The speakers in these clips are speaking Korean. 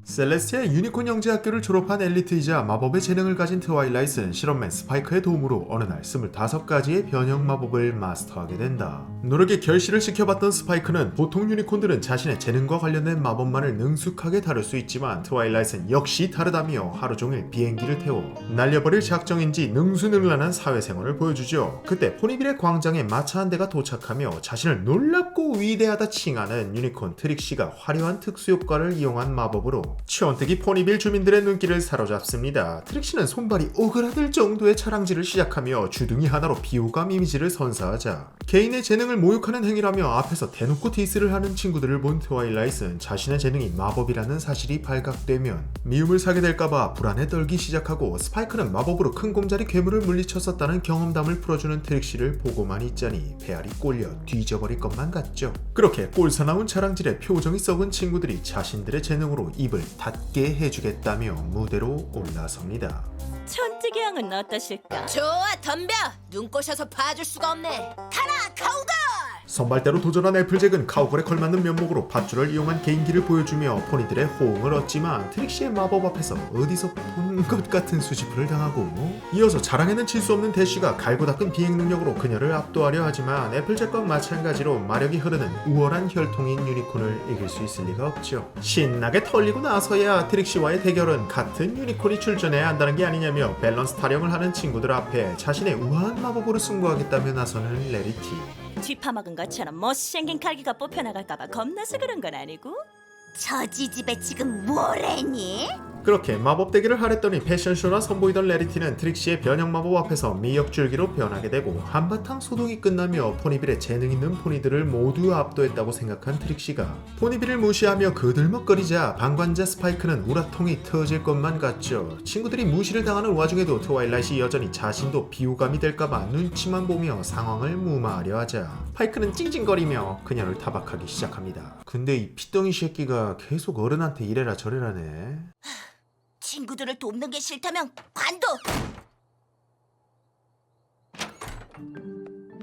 셀레스티아 유니콘 영재학교를 졸업한 엘리트이자 마법의 재능을 가진 트와일라이트는 실험맨 스파이크의 도움으로 어느 날 25가지의 변형 마법을 마스터하게 된다. 노력의 결실을 지켜봤던 스파이크는 보통 유니콘들은 자신의 재능과 관련된 마법만을 능숙하게 다룰 수 있지만 트와일라이트는 역시 다르다며 하루 종일 비행기를 태워 날려버릴 작정인지 능수능란한 사회생활을 보여주죠. 그때 포니빌의 광장에 마차 한 대가 도착하며 자신을 놀랍고 위대하다 칭하는 유니콘 트릭시가 화려한 특수효과를 이용한 마법으로 치원택이 포니빌 주민들의 눈길을 사로잡습니다. 트릭시는 손발이 오그라들 정도의 차량질을 시작하며 주둥이 하나로 비호감 이미지를 선사하자 개인의 재능을 모욕하는 행위라며 앞에서 대놓고 디스를 하는 친구들을 본 트와일라이트는 자신의 재능이 마법이라는 사실이 발각되면 미움을 사게 될까봐 불안에 떨기 시작하고 스파이크는 마법으로 큰 곰자리 괴물을 물리쳤었다는 경험담을 풀어주는 트릭시를 보고만 있자니 배알이 꼴려 뒤져버릴 것만 같죠. 그렇게 꼴사나운 차량질에 표정이 썩은 친구들이 자신들의 재능으로 입을 닫게 해주겠다며 무대로 올라섭니다. 천뜨기 양은 어떠실까? 좋아 덤벼. 눈 꼬셔서 봐줄 수가 없네. 가라 카우걸. 선발대로 도전한 애플잭은 카우걸에 걸맞는 면목으로 밧줄을 이용한 개인기를 보여주며 포니들의 호응을 얻지만 트릭시의 마법 앞에서 어디서 본 것 같은 수집을 당하고 이어서 자랑에는 질 수 없는 대쉬가 갈고 닦은 비행 능력으로 그녀를 압도하려 하지만 애플잭과 마찬가지로 마력이 흐르는 우월한 혈통인 유니콘을 이길 수 있을 리가 없죠. 신나게 털리고 나서야 트릭시와의 대결은 같은 유니콘이 출전해야 한다는 게 아니냐며 밸런스 타령을 하는 친구들 앞에 자신의 우아한 마법으로 승부하겠다며 나서는 레리티. 뒤파먹은 것처럼 못생긴 칼기가 뽑혀나갈까봐 겁나서 그런 건 아니고? 저 지집에 지금 뭐래니? 그렇게 마법 대결을 하랬더니 패션쇼나 선보이던 레리티는 트릭시의 변형 마법 앞에서 미역줄기로 변하게 되고 한바탕 소동이 끝나며 포니빌의 재능 있는 포니들을 모두 압도했다고 생각한 트릭시가 포니빌을 무시하며 그들먹거리자 방관자 스파이크는 우라통이 터질 것만 같죠. 친구들이 무시를 당하는 와중에도 트와일라이트이 여전히 자신도 비호감이 될까봐 눈치만 보며 상황을 무마하려 하자 파이크는 찡찡거리며 그녀를 타박하기 시작합니다. 근데 이 피덩이 새끼가 계속 어른한테 이래라 저래라네. 친구들을 돕는 게 싫다면 관둬.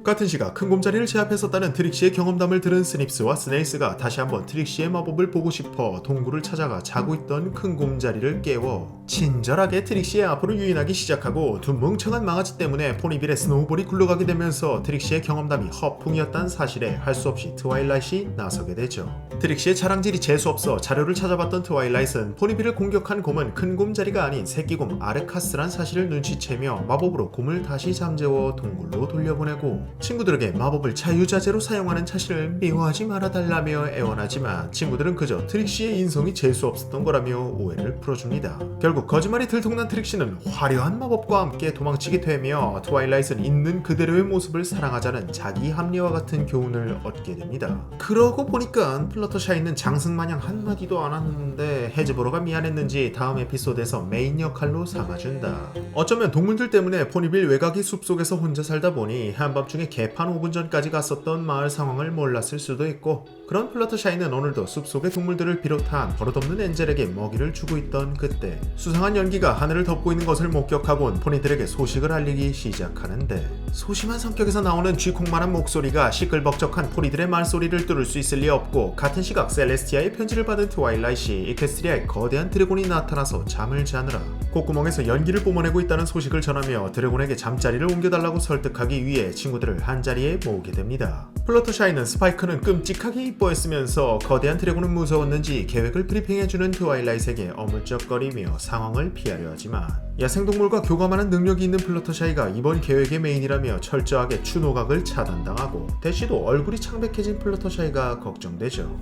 같은 시각 큰 곰자리를 제압했었다는 트릭시의 경험담을 들은 스닙스와 스네이스가 다시 한번 트릭시의 마법을 보고 싶어 동굴을 찾아가 자고 있던 큰 곰자리를 깨워 친절하게 트릭시의 앞으로 유인하기 시작하고 두 멍청한 망아지 때문에 포니빌의 스노우볼이 굴러가게 되면서 트릭시의 경험담이 허풍이었다는 사실에 할 수 없이 트와일라이트이 나서게 되죠. 트릭시의 자랑질이 재수없어 자료를 찾아봤던 트와일라이트는 포니빌을 공격한 곰은 큰 곰자리가 아닌 새끼곰 아르카스란 사실을 눈치채며 마법으로 곰을 다시 잠재워 동굴로 돌려보내고 친구들에게 마법을 자유자재로 사용하는 자신을 미워하지 말아달라며 애원하지만 친구들은 그저 트릭시의 인성이 재수없었던 거라며 오해를 풀어줍니다. 결국 거짓말이 들통난 트릭시는 화려한 마법과 함께 도망치게 되며 트와일라이트는 있는 그대로의 모습을 사랑하자는 자기 합리와 같은 교훈을 얻게 됩니다. 그러고 보니까 플러터샤이는 장승마냥 한마디도 안 하는데 헤즈보로가 미안했는지 다음 에피소드에서 메인 역할로 삼아준다. 어쩌면 동물들 때문에 포니빌 외곽의 숲속에서 혼자 살다 보니 한밤중에 개판 5분 전까지 갔었던 마을 상황을 몰랐을 수도 있고 그런 플러터샤이는 오늘도 숲속의 동물들을 비롯한 버릇없는 엔젤에게 먹이를 주고 있던 그때 수상한 연기가 하늘을 덮고 있는 것을 목격하곤 포니들에게 소식을 알리기 시작하는데 소심한 성격에서 나오는 쥐콩만한 목소리가 시끌벅적한 포니들의 말소리를 뚫을 수 있을 리 없고 같은 시각 셀레스티아의 편지를 받은 트와일라이트이 이퀘스트리아에 거대한 드래곤이 나타나서 잠을 자느라 콧구멍에서 연기를 뿜어내고 있다는 소식을 전하며 드래곤에게 잠자리를 옮겨달라고 설득하기 위해 친구들을 한자리에 모으게 됩니다. 플러터샤이는 스파이크는 끔찍하게 이뻐했으면서 거대한 드래곤은 무서웠는지 계획을 브리핑해주는 트와일라이트에게 어물쩍거리며 상황을 피하려 하지만 야생동물과 교감하는 능력이 있는 플러터샤이가 이번 계획의 메인이라며 철저하게 추노각을 차단당하고 대시도 얼굴이 창백해진 플러터샤이가 걱정되죠.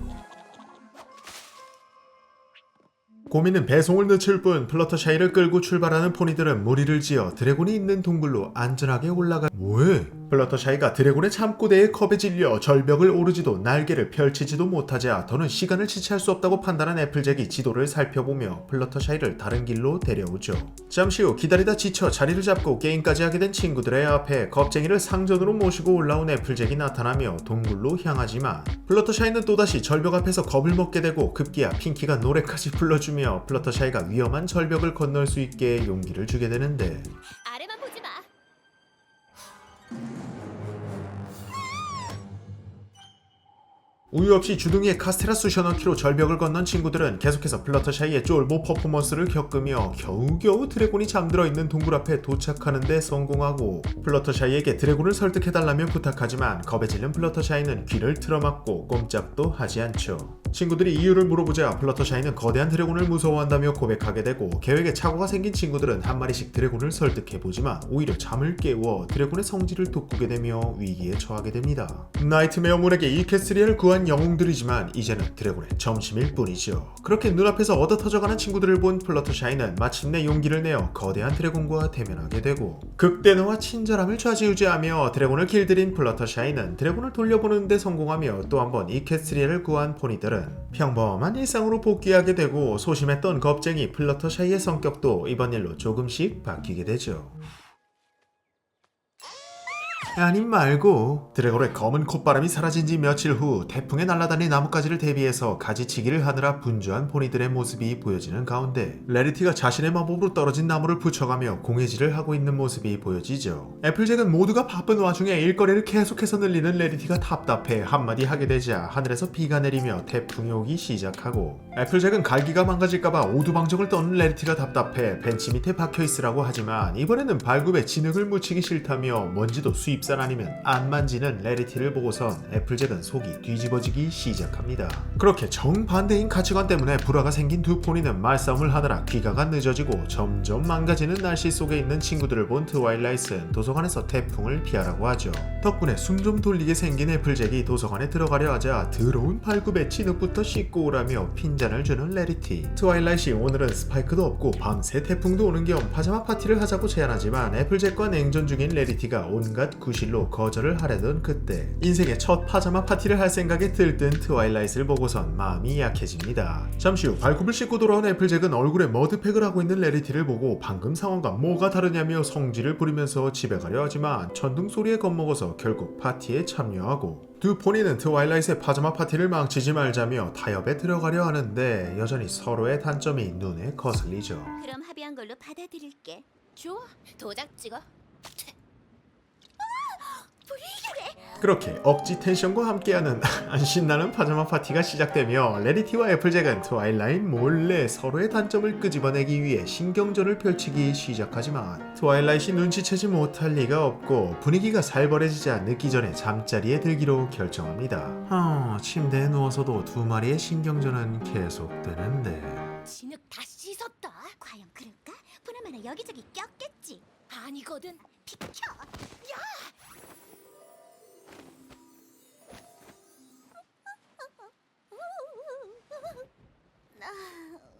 고민은 배송을 늦출 뿐 플러터샤이를 끌고 출발하는 포니들은 무리를 지어 드래곤이 있는 동굴로 안전하게 올라가. 뭐해? 플러터샤이가 드래곤의 잠꼬대에 겁에 질려 절벽을 오르지도 날개를 펼치지도 못하자 더는 시간을 지체할 수 없다고 판단한 애플잭이 지도를 살펴보며 플러터샤이를 다른 길로 데려오죠. 잠시 후 기다리다 지쳐 자리를 잡고 게임까지 하게 된 친구들의 앞에 겁쟁이를 상전으로 모시고 올라온 애플잭이 나타나며 동굴로 향하지만 플러터샤이는 또다시 절벽 앞에서 겁을 먹게 되고 급기야 핑키가 노래까지 불러주며 플러터샤이가 위험한 절벽을 건널 수 있게 용기를 주게 되는데 아래만 보지 마. 우유 없이 주둥이에 카스테라 쑤셔넣기로 절벽을 건넌 친구들은 계속해서 플러터샤이의 쫄보 퍼포먼스를 겪으며 겨우겨우 드래곤이 잠들어 있는 동굴 앞에 도착하는 데 성공하고, 플러터샤이에게 드래곤을 설득해달라며 부탁하지만 겁에 질린 플러터샤이는 귀를 틀어막고 꼼짝도 하지 않죠. 친구들이 이유를 물어보자 플러터샤이는 거대한 드래곤을 무서워한다며 고백하게 되고, 계획에 착오가 생긴 친구들은 한 마리씩 드래곤을 설득해보지만 오히려 잠을 깨워 드래곤의 성질을 돋구게 되며 위기에 처하게 됩니다. 나이트메어 문에게 이 캐스리아를 구한 영웅들이지만 이제는 드래곤의 점심일 뿐이죠. 그렇게 눈앞에서 얻어 터져가는 친구들을 본 플러터샤이는 마침내 용기를 내어 거대한 드래곤과 대면하게 되고, 극대노와 친절함을 좌지우지하며 드래곤을 길들인 플러터샤이는 드래곤을 돌려보는 데 성공하며 또 한 번 이 캐스리아를 구한 포니들은 평범한 일상으로 복귀하게 되고, 소심했던 겁쟁이 플러터샤이의 성격도 이번 일로 조금씩 바뀌게 되죠. 아님 말고, 드래곤의 검은 콧바람이 사라진 지 며칠 후 태풍에 날아다닌 나뭇가지를 대비해서 가지치기를 하느라 분주한 포니들의 모습이 보여지는 가운데, 레리티가 자신의 마법으로 떨어진 나무를 붙여가며 공해질을 하고 있는 모습이 보여지죠. 애플잭은 모두가 바쁜 와중에 일거리를 계속해서 늘리는 레리티가 답답해 한마디 하게 되자 하늘에서 비가 내리며 태풍이 오기 시작하고, 애플잭은 갈기가 망가질까봐 오두방정을 떠는 레리티가 답답해 벤치 밑에 박혀있으라고 하지만 이번에는 발굽에 진흙을 묻히기 싫다며 먼지도 수입산 아니면 안 만지는 레리티를 보고선 애플잭은 속이 뒤집어지기 시작합니다. 그렇게 정반대인 가치관 때문에 불화가 생긴 두 포니는 말싸움을 하느라 귀가가 늦어지고 점점 망가지는 날씨 속에 있는 친구들을 본 트와일라이트는 도서관에서 태풍을 피하라고 하죠. 덕분에 숨 좀 돌리게 생긴 애플잭이 도서관에 들어가려 하자 더러운 발굽에 진흙부터 씻고 오라며 핀잔을 주는 레리티. 트와일라이트이 오늘은 스파이크도 없고 밤새 태풍도 오는 겸 파자마 파티를 하자고 제안하지만 애플잭과 냉전 중인 레리티가 온갖 구실로 거절을 하려던 그때, 인생의 첫 파자마 파티를 할 생각에 들뜬 트와일라이트를 보고선 마음이 약해집니다. 잠시 후 발굽을 씻고 돌아온 애플잭은 얼굴에 머드팩을 하고 있는 레리티를 보고 방금 상황과 뭐가 다르냐며 성질을 부리면서 집에 가려 하지만 천둥 소리에 겁먹어서 결국 파티에 참여하고, 두 포니는 트와일라이트의 파자마 파티를 망치지 말자며 타협에 들어가려 하는데 여전히 서로의 단점이 눈에 거슬리죠. 그럼 합의한 걸로 받아들일게. 좋아, 도장 찍어. 그렇게 억지 텐션과 함께하는 신나는 파자마 파티가 시작되며 레리티와 애플잭은 트와일라이트 몰래 서로의 단점을 끄집어내기 위해 신경전을 펼치기 시작하지만 트와일라이트이 눈치채지 못할 리가 없고, 분위기가 살벌해지자 늦기 전에 잠자리에 들기로 결정합니다. 침대에 누워서도 두 마리의 신경전은 계속되는데, 진흙 다 씻었다. 과연 그럴까? 보나마나 여기저기 꼈겠지. 아니거든. 비켜. 야!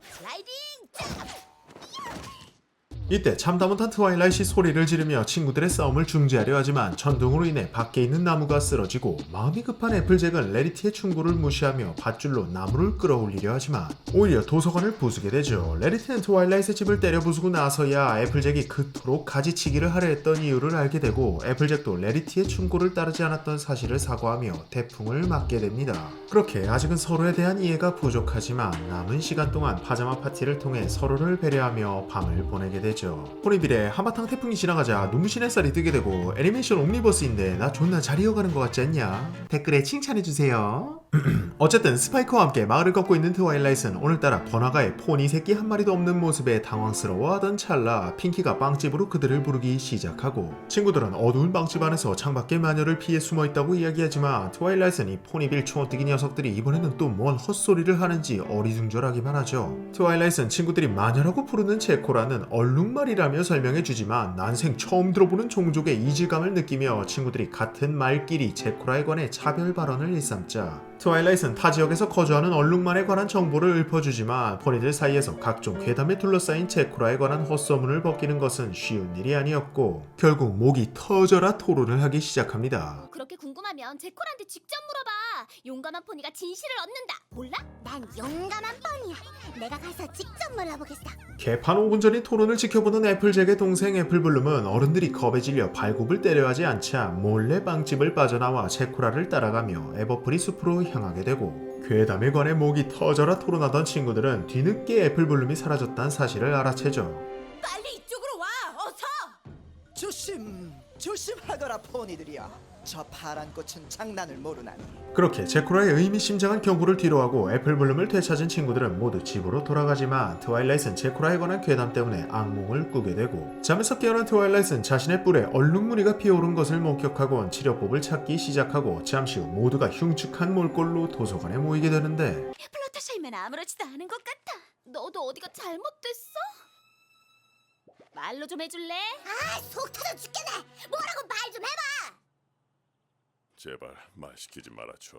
슬라이딩 점! 이때 참다 못한 트와일라이트이 소리를 지르며 친구들의 싸움을 중지하려 하지만 천둥으로 인해 밖에 있는 나무가 쓰러지고, 마음이 급한 애플잭은 레리티의 충고를 무시하며 밧줄로 나무를 끌어올리려 하지만 오히려 도서관을 부수게 되죠. 레리티는 트와일라이트의 집을 때려 부수고 나서야 애플잭이 그토록 가지치기를 하려 했던 이유를 알게 되고, 애플잭도 레리티의 충고를 따르지 않았던 사실을 사과하며 태풍을 맞게 됩니다. 그렇게 아직은 서로에 대한 이해가 부족하지만 남은 시간 동안 파자마 파티를 통해 서로를 배려하며 밤을 보내게 되죠. 포니빌에 한바탕 태풍이 지나가자 눈부신 햇살이 뜨게 되고, 애니메이션 옴니버스인데 나 존나 잘 이어가는 것 같지 않냐? 댓글에 칭찬해주세요. 어쨌든 스파이크와 함께 마을을 걷고 있는 트와일라이트는 오늘따라 번화가에 포니 새끼 한 마리도 없는 모습에 당황스러워하던 찰나 핑키가 빵집으로 그들을 부르기 시작하고, 친구들은 어두운 빵집 안에서 창밖의 마녀를 피해 숨어있다고 이야기하지만 트와일라이트는 이 포니빌 초원뛰기 녀석들이 이번에는 또 뭔 헛소리를 하는지 어리둥절하기만 하죠. 트와일라이트는 친구들이 마녀라고 부르는 제코라는 얼룩말이라며 설명해주지만 난생 처음 들어보는 종족의 이질감을 느끼며 친구들이 같은 말끼리 제코라에 관해 차별 발언을 일삼자, 트와일라이트는 타 지역에서 거주하는 얼룩말에 관한 정보를 읊어주지만 포니들 사이에서 각종 괴담에 둘러싸인 제코라에 관한 헛소문을 벗기는 것은 쉬운 일이 아니었고, 결국 목이 터져라 토론을 하기 시작합니다. 그렇게 궁금하면 제콜한테 직접 물어봐. 용감한 포니가 진실을 얻는다. 몰라? 난 용감한 뻔이야. 내가 가서 직접 물어보겠어. 개판 5분 전인 토론을 지켜보는 애플잭의 동생 애플블룸은 어른들이 겁에 질려 발굽을 때려 하지 않자 몰래 빵집을 빠져나와 제코라를 따라가며 에버프리 숲으로 향하게 되고, 괴담에 관해 목이 터져라 토론하던 친구들은 뒤늦게 애플블룸이 사라졌다는 사실을 알아채죠. 빨리 이쪽으로 와. 어서. 조심하거라 포니들이야. 저 파란 꽃은 장난을 모르나니. 그렇게 제코라의 의미심장한 경고를 뒤로하고 애플블룸을 되찾은 친구들은 모두 집으로 돌아가지만 트와일라이트는 제코라에 관한 괴담 때문에 악몽을 꾸게 되고, 잠에서 깨어난 트와일라이트는 자신의 뿔에 얼룩무늬가 피어오른 것을 목격하곤 치료법을 찾기 시작하고, 잠시 후 모두가 흉측한 몰골로 도서관에 모이게 되는데, 플러터샤이면 아무렇지도 않은 것 같아. 너도 어디가 잘못됐어? 말로 좀 해줄래? 아, 속 터져 죽겠네. 뭐라고 말 좀 해봐. 제발 말 시키지 말아줘.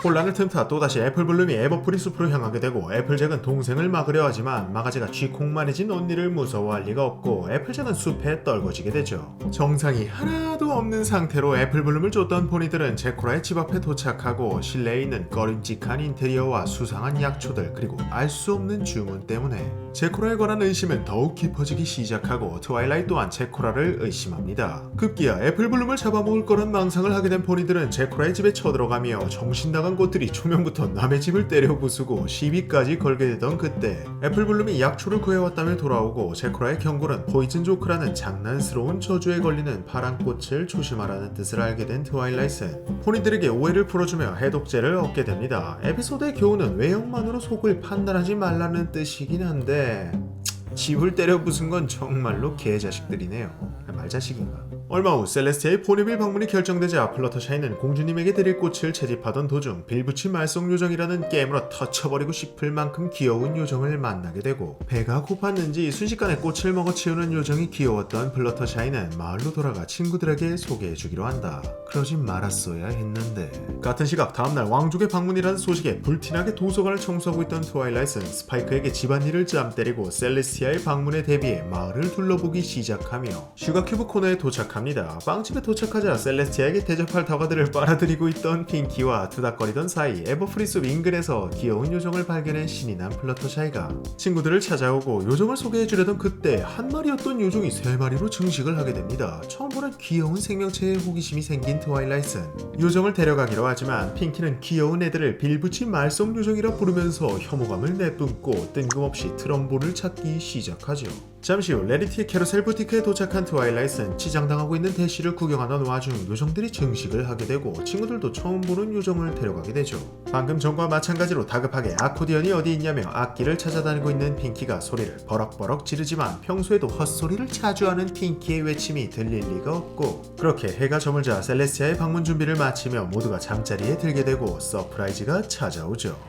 혼란을 틈타 또다시 애플블룸이 에버프리 숲으로 향하게 되고, 애플잭은 동생을 막으려 하지만 마가지가 쥐콩만해진 언니를 무서워할 리가 없고 애플잭은 숲에 떨궈지게 되죠. 정상이 하나도 없는 상태로 애플블룸을 쫓던 포니들은 제코라의 집 앞에 도착하고, 실내에 있는 꺼림직한 인테리어와 수상한 약초들, 그리고 알 수 없는 주문 때문에 제코라에 관한 의심은 더욱 깊어지기 시작하고, 트와일라이트 또한 제코라를 의심합니다. 급기야 애플블룸을 잡아먹을 거란 망상을 하게 된 포니들은 제코라의 집에 쳐들어가며 정신 나간 곳들이 초면부터 남의 집을 때려 부수고 시비까지 걸게 되던 그때, 애플블룸이 약초를 구해왔다며 돌아오고, 제코라의 경고는 포이즌 조크라는 장난스러운 저주에 걸리는 파란 꽃을 조심하라는 뜻을 알게 된 트와일라이트는 포니들에게 오해를 풀어주며 해독제를 얻게 됩니다. 에피소드의 교훈은 외형만으로 속을 판단하지 말라는 뜻이긴 한데, 집을 때려 부순 건 정말로 개자식들이네요. 말자식인가? 얼마 후 셀레스티아의 포니빌 방문이 결정되자 플러터샤이는 공주님에게 드릴 꽃을 채집하던 도중 빌붙이 말썽 요정이라는 게임으로 터쳐버리고 싶을 만큼 귀여운 요정을 만나게 되고, 배가 고팠는지 순식간에 꽃을 먹어치우는 요정이 귀여웠던 플러터샤이는 마을로 돌아가 친구들에게 소개해주기로 한다. 그러진 말았어야 했는데, 같은 시각 다음날 왕족의 방문이라는 소식에 불티나게 도서관을 청소하고 있던 트와일라이트는 스파이크에게 집안일을 짬 때리고 셀레스티아의 방문에 대비해 마을을 둘러보기 시작하며 슈가큐브 코너에 도착합니다. 빵집에 도착하자 셀레스티아에게 대접할 다과들을 빨아들이고 있던 핑키와 투닥거리던 사이 에버프리숲 인근에서 귀여운 요정을 발견해 신이 난 플러터샤이가 친구들을 찾아오고 요정을 소개해주려던 그때, 한 마리였던 요정이 세 마리로 증식을 하게 됩니다. 처음 보는 귀여운 생명체에 호기심이 생긴 트와일라이트는 요정을 데려가기로 하지만, 핑키는 귀여운 애들을 빌붙이 말썽 요정이라 부르면서 혐오감을 내뿜고 뜬금없이 트럼볼을 찾기 시작하죠. 잠시 후 레리티의 캐러셀 부티크에 도착한 트와일라이트는 치장당하고 있는 대시를 구경하던 와중 요정들이 증식을 하게 되고, 친구들도 처음 보는 요정을 데려가게 되죠. 방금 전과 마찬가지로 다급하게 아코디언이 어디 있냐며 악기를 찾아다니고 있는 핑키가 소리를 버럭버럭 지르지만, 평소에도 헛소리를 자주 하는 핑키의 외침이 들릴 리가 없고, 그렇게 해가 저물자 셀레스티아의 방문 준비를 마치며 모두가 잠자리에 들게 되고 서프라이즈가 찾아오죠.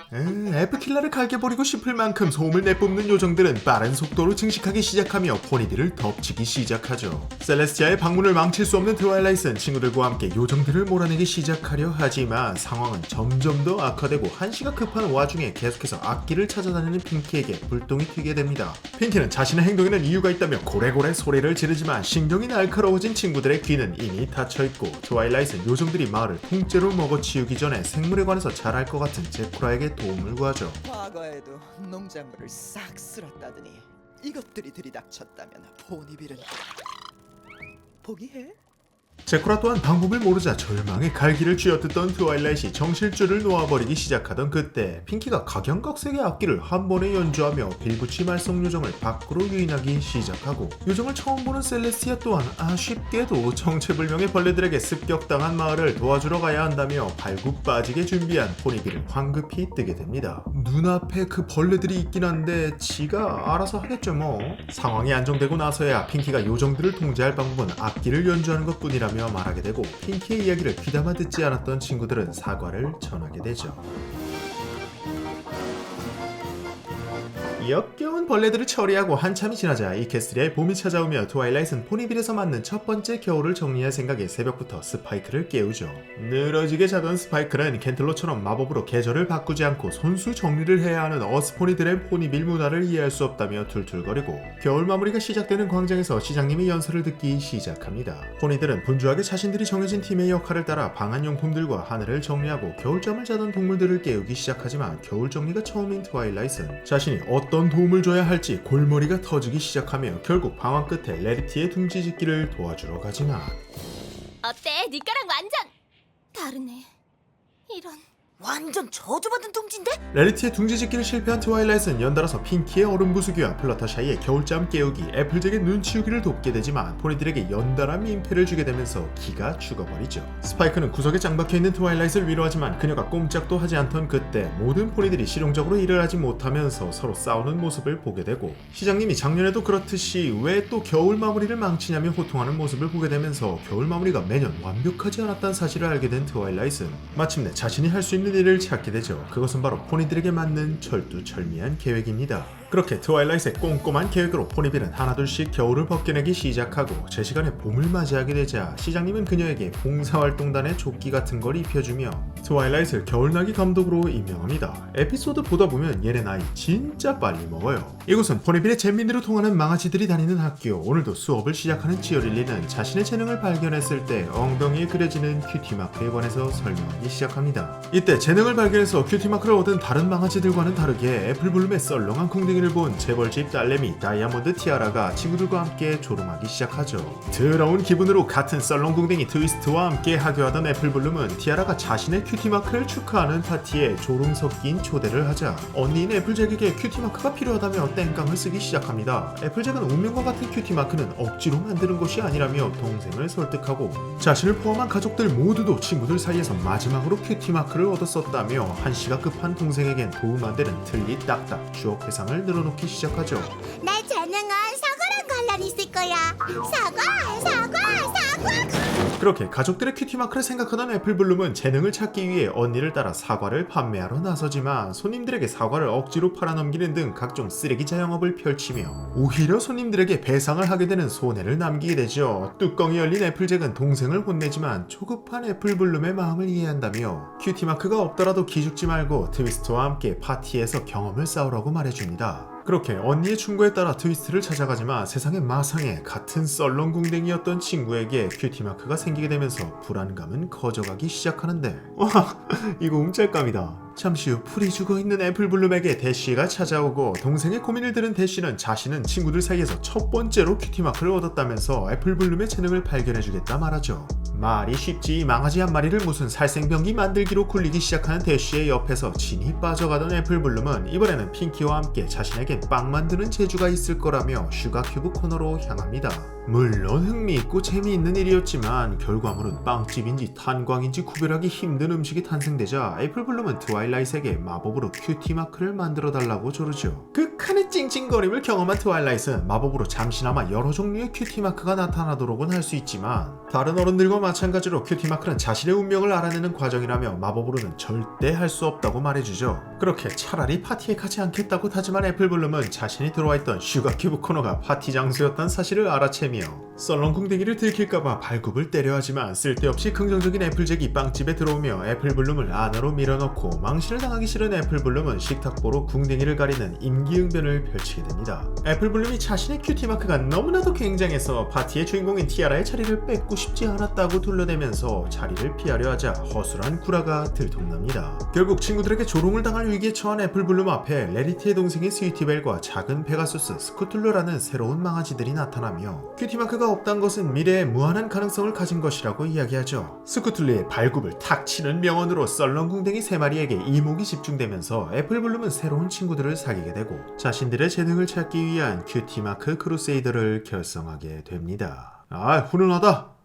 에프킬라를 갈겨버리고 싶을 만큼 소음을 내뿜는 요정들은 빠른 속도로 증식하기 시작하며 포니들을 덮치기 시작하죠. 셀레스티아의 방문을 망칠 수 없는 트와일라이트는 친구들과 함께 요정들을 몰아내기 시작하려 하지만 상황은 점점 더 악화되고, 한시가 급한 와중에 계속해서 악기를 찾아다니는 핑키에게 불똥이 튀게 됩니다. 핑키는 자신의 행동에는 이유가 있다며 고래고래 소리를 지르지만 신경이 날카로워진 친구들의 귀는 이미 닫혀있고, 트와일라이트는 요정들이 마을을 통째로 먹어치우기 전에 생물에 관해서 잘 알 것 같은 제코라에게 도움을 구하죠. 과거에도 농작물을 싹 쓸었다더니 이것들이 들이닥쳤다면 포니빌은 포기해? 제코라 또한 방법을 모르자 절망의 갈기를 쥐어뜯던 트와일라이트이 정실줄을 놓아버리기 시작하던 그때, 핑키가 각양각색의 악기를 한 번에 연주하며 빌붙이 말썽 요정을 밖으로 유인하기 시작하고, 요정을 처음 보는 셀레스티아 또한 아쉽게도 정체불명의 벌레들에게 습격당한 마을을 도와주러 가야 한다며 발굽 빠지게 준비한 포니빌을 황급히 뜨게 됩니다. 눈앞에 그 벌레들이 있긴 한데 지가 알아서 하겠죠 뭐. 상황이 안정되고 나서야 핑키가 요정들을 통제할 방법은 악기를 연주하는 것뿐이라며 말하게 되고, 핑키의 이야기를 귀담아 듣지 않았던 친구들은 사과를 전하게 되죠. 역겨운 벌레들을 처리하고 한참이 지나자 이케스트리아의 봄이 찾아오며 트와일라이트는 포니빌에서 맞는 첫 번째 겨울을 정리할 생각에 새벽부터 스파이크를 깨우죠. 늘어지게 자던 스파이크는 켄틀로처럼 마법으로 계절을 바꾸지 않고 손수 정리를 해야 하는 어스포니들의 포니빌 문화를 이해할 수 없다며 툴툴거리고, 겨울 마무리가 시작되는 광장에서 시장님의 연설을 듣기 시작합니다. 포니들은 분주하게 자신들이 정해진 팀의 역할을 따라 방한용품들과 하늘을 정리하고 겨울잠을 자던 동물들을 깨우기 시작하지만, 겨울 정리가 처음인 트와일라이트는 자신이 어떤 도움을 줘야 할지 골머리가 터지기 시작하며 결국 방황 끝에 레리티의 둥지 짓기를 도와주러 가지만, 어때? 네 거랑 완전 다르네. 이런, 완전 저주받은 둥지인데? 레리티의 둥지 짓기를 실패한 트와일라이트는 연달아서 핑키의 얼음 부수기와 플러터샤이의 겨울잠 깨우기, 애플잭의 눈 치우기를 돕게 되지만 포니들에게 연달아 민폐를 주게 되면서 기가 죽어버리죠. 스파이크는 구석에 짱박혀있는 트와일라이트를 위로하지만 그녀가 꼼짝도 하지 않던 그때 모든 포니들이 실용적으로 일을 하지 못하면서 서로 싸우는 모습을 보게 되고, 시장님이 작년에도 그렇듯이 왜 또 겨울 마무리를 망치냐며 호통하는 모습을 보게 되면서 겨울 마무리가 매년 완벽하지 않았다는 사실을 알게 된 트와일라이트는 마침내 자신이 할 수 있는 일을 찾게 되죠. 그것은 바로 포니들에게 맞는 철두철미한 계획입니다. 그렇게 트와일라이트의 꼼꼼한 계획으로 포니빌은 하나둘씩 겨울을 벗겨내기 시작하고 제 시간에 봄을 맞이하게 되자 시장님은 그녀에게 봉사활동단의 조끼 같은 걸 입혀주며 트와일라이트를 겨울나기 감독으로 임명합니다. 에피소드 보다 보면 얘네 나이 진짜 빨리 먹어요. 이곳은 포니빌의 잼민이로 통하는 망아지들이 다니는 학교. 오늘도 수업을 시작하는 지오릴리는 자신의 재능을 발견했을 때 엉덩이에 그려지는 큐티마크에 관해서 설명하기 시작합니다. 이때 재능을 발견해서 큐티마크를 얻은 다른 망아지들과는 다르게 애플블룸의 썰렁한 궁뎅이를 본 재벌집 딸내미 다이아몬드 티아라가 친구들과 함께 조롱하기 시작하죠. 더러운 기분으로 같은 썰렁궁뎅이 트위스트와 함께 하교하던 애플블룸은 티아라가 자신의 큐티마크를 축하하는 파티에 조롱 섞인 초대를 하자 언니인 애플잭에게 큐티마크가 필요하다며 땡깡을 쓰기 시작합니다. 애플잭은 운명과 같은 큐티마크는 억지로 만드는 것이 아니라며 동생을 설득하고 자신을 포함한 가족들 모두도 친구들 사이에서 마지막으로 큐티마크를 얻었었다며 한시가 급한 동생에겐 도움 안 되는 틀니 딱딱 주옥 회상을 늘어놓기 시작하죠. 내 재능은 사과랑 관련 있을 거야. 사과. 그렇게 가족들의 큐티마크를 생각하던 애플블룸은 재능을 찾기 위해 언니를 따라 사과를 판매하러 나서지만 손님들에게 사과를 억지로 팔아넘기는 등 각종 쓰레기 자영업을 펼치며 오히려 손님들에게 배상을 하게 되는 손해를 남기게 되죠. 뚜껑이 열린 애플잭은 동생을 혼내지만 초급한 애플블룸의 마음을 이해한다며 큐티마크가 없더라도 기죽지 말고 트위스트와 함께 파티에서 경험을 쌓으라고 말해줍니다. 그렇게 언니의 충고에 따라 트위스트를 찾아가지만 세상의 마상에 같은 썰렁궁뎅이였던 친구에게 큐티마크가 생기게 되면서 불안감은 커져가기 시작하는데 와 이거 움짤감이다. 잠시 후 풀이 죽어있는 애플블룸에게 대쉬가 찾아오고 동생의 고민을 들은 대쉬는 자신은 친구들 사이에서 첫 번째로 큐티마크를 얻었다면서 애플블룸의 재능을 발견해주겠다 말하죠. 말이 쉽지 망아지 한 마리를 무슨 살생병기 만들기로 굴리기 시작하는 대쉬의 옆에서 진이 빠져가던 애플블룸은 이번에는 핑키와 함께 자신에겐 빵 만드는 재주가 있을 거라며 슈가큐브 코너로 향합니다. 물론 흥미있고 재미있는 일이었지만 결과물은 빵집인지 탄광인지 구별하기 힘든 음식이 탄생되자 애플블룸은 트와일라이트에게 마법으로 큐티마크를 만들어달라고 조르죠. 극한의 찡찡거림을 경험한 트와일라이트는 마법으로 잠시나마 여러 종류의 큐티마크가 나타나도록은 할 수 있지만 다른 어른들과 마찬가지로 큐티마크는 자신의 운명을 알아내는 과정이라며 마법으로는 절대 할 수 없다고 말해주죠. 그렇게 차라리 파티에 가지 않겠다고 다짐한 애플블룸은 자신이 들어와 있던 슈가큐브 코너가 파티 장소였다는 사실을 알아채며 썰렁궁뎅이를 들킬까봐 발굽을 때려 하지만 쓸데없이 긍정적인 애플잭이 빵집에 들어오며 애플블룸을 안으로 밀어넣고 망신을 당하기 싫은 애플블룸은 식탁보로 궁뎅이를 가리는 임기응변을 펼치게 됩니다. 애플블룸이 자신의 큐티마크가 너무나도 굉장해서 파티의 주인공인 티아라의 자리를 뺏고 싶지 않았다고 둘러대면서 자리를 피하려 하자 허술한 구라가 들통납니다. 결국 친구들에게 조롱을 당할 위기에 처한 애플블룸 앞에 레리티의 동생인 스위티벨과 작은 페가수스, 스쿠툴러라는 새로운 망아지들이 나타나며 큐티마크가 없단 것은 미래에 무한한 가능성을 가진 것이라고 이야기하죠. 스쿠툴리의 발굽을 탁 치는 명언으로 썰렁궁뎅이 3마리에게 이목이 집중되면서 애플블룸은 새로운 친구들을 사귀게 되고 자신들의 재능을 찾기 위한 큐티마크 크루세이더를 결성하게 됩니다. 아 훈훈하다.